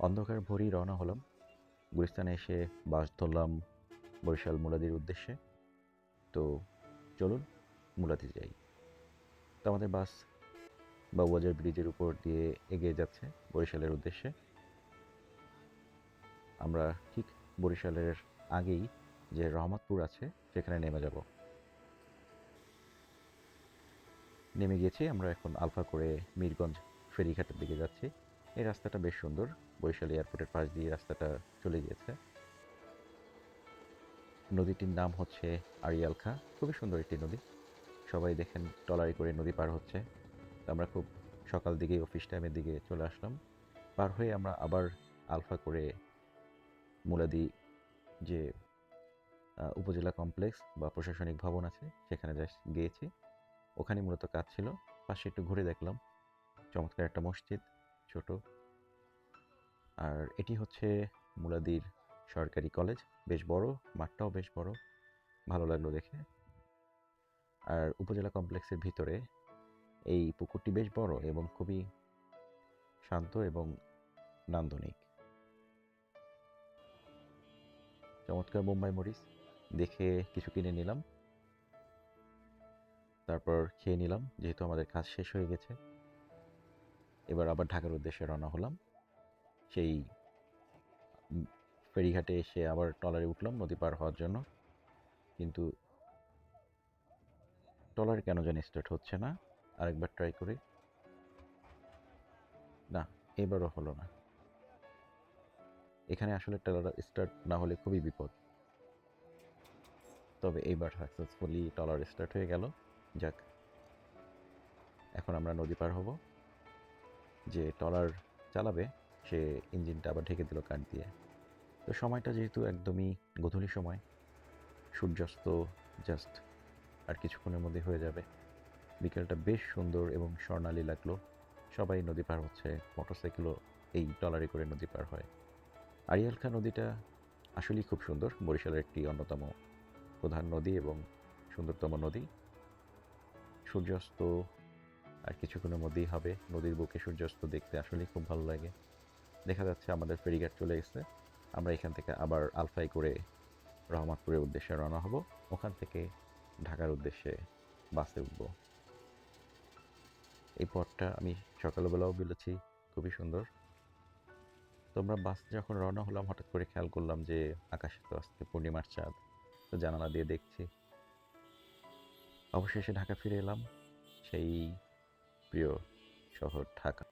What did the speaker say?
অন্ধকার ভোরেই রওনা হলাম। গুলিস্তানে এসে বাস ধরলাম বরিশাল মুলাদির উদ্দেশ্যে। তো চলুন মুলাদি যাই। তো আমাদের বাস বাবুবাজার ব্রিজের উপর দিয়ে এগিয়ে যাচ্ছে বরিশালের উদ্দেশ্যে। আমরা ঠিক বরিশালের আগেই যে রহমতপুর আছে সেখানে নেমে যাব। নেমে গিয়েছি, আমরা এখন আলফা করে মিরগঞ্জ ফেরিঘাটের দিকে যাচ্ছি। এই রাস্তাটা বেশ সুন্দর, বরিশাল এয়ারপোর্টের পাশ দিয়ে রাস্তাটা চলে গিয়েছে। নদীটির নাম হচ্ছে আড়িয়াল খাঁ, খুবই সুন্দর একটি নদী। সবাই দেখেন ট্রলারে করে নদী পার হচ্ছে। তো আমরা খুব সকাল দিকে অফিস টাইমের দিকে চলে আসলাম। পার হয়ে আমরা আবার আলফা করে মুলাদি যে উপজেলা কমপ্লেক্স বা প্রশাসনিক ভবন আছে সেখানে গিয়েছি। ওখানে মূলত কাজ ছিল। পাশে একটু ঘুরে দেখলাম, চমৎকার একটা মসজিদ, ছোট। আর এটি হচ্ছে মুলাদির সরকারি কলেজ, বেশ বড়, মাঠটাও বেশ বড়, ভালো লাগলো দেখে। আর উপজেলা কমপ্লেক্সের ভিতরে এই পুকুরটি বেশ বড় এবং খুবই শান্ত এবং নান্দনিক। চমৎকার বোম্বাই মরিচ দেখে কিছু কিনে নিলাম, তারপর খেয়ে নিলাম যেহেতু আমাদের কাজ শেষ হয়ে গেছে। এবার আবার ঢাকার উদ্দেশ্যে রওনা হলাম। সেই ফেরিঘাটে এসে আবার ট্রলারে উঠলাম নদী পার হওয়ার জন্য, কিন্তু ট্রলার কেন জানি স্টার্ট হচ্ছে না। আরেকবার ট্রাই করি। না, এবারও হলো না। এখানে আসলে ট্রলার স্টার্ট না হলে খুবই বিপদ। তবে এইবার সাকসেসফুলি ট্রলার স্টার্ট হয়ে গেল। যাক, এখন আমরা নদী পার হব। যে ট্রলার চালাবে সে ইঞ্জিনটা আবার ঢেকে দিল কাঠ দিয়ে। তো সময়টা যেহেতু একদমই গোধূলি সময়, সূর্যাস্ত জাস্ট আর কিছুক্ষণের মধ্যে হয়ে যাবে। বিকেলটা বেশ সুন্দর এবং স্বর্ণালী লাগলো। সবাই নদী পার হচ্ছে, মোটরসাইকেলও এই ট্রলারে করে নদী পার হয়। আড়িয়াল খাঁ নদীটা আসলেই খুব সুন্দর, বরিশালের একটি অন্যতম প্রধান নদী এবং সুন্দরতম নদী। সূর্যাস্ত আর কিছুক্ষণের মধ্যেই হবে। নদীর বুকে সূর্যাস্ত দেখতে আসলেই খুব ভালো লাগে। দেখা যাচ্ছে আমাদের ফেরিঘাট চলে গেছে। আমরা এখান থেকে আবার আলফায় করে রহমতপুরের উদ্দেশ্যে রওনা হব। ওখান থেকে ঢাকার উদ্দেশ্যে বাসে উঠব। এই পথটা আমি সকালবেলাও বলেছি, খুবই সুন্দর। তো আমরা বাস যখন রওনা হলাম হঠাৎ করে খেয়াল করলাম যে আকাশে তো আজকে পূর্ণিমার চাঁদ। তো জানালা দিয়ে দেখছি। অবশেষে ঢাকা ফিরে এলাম, সেই প্রিয় শহর ঢাকা।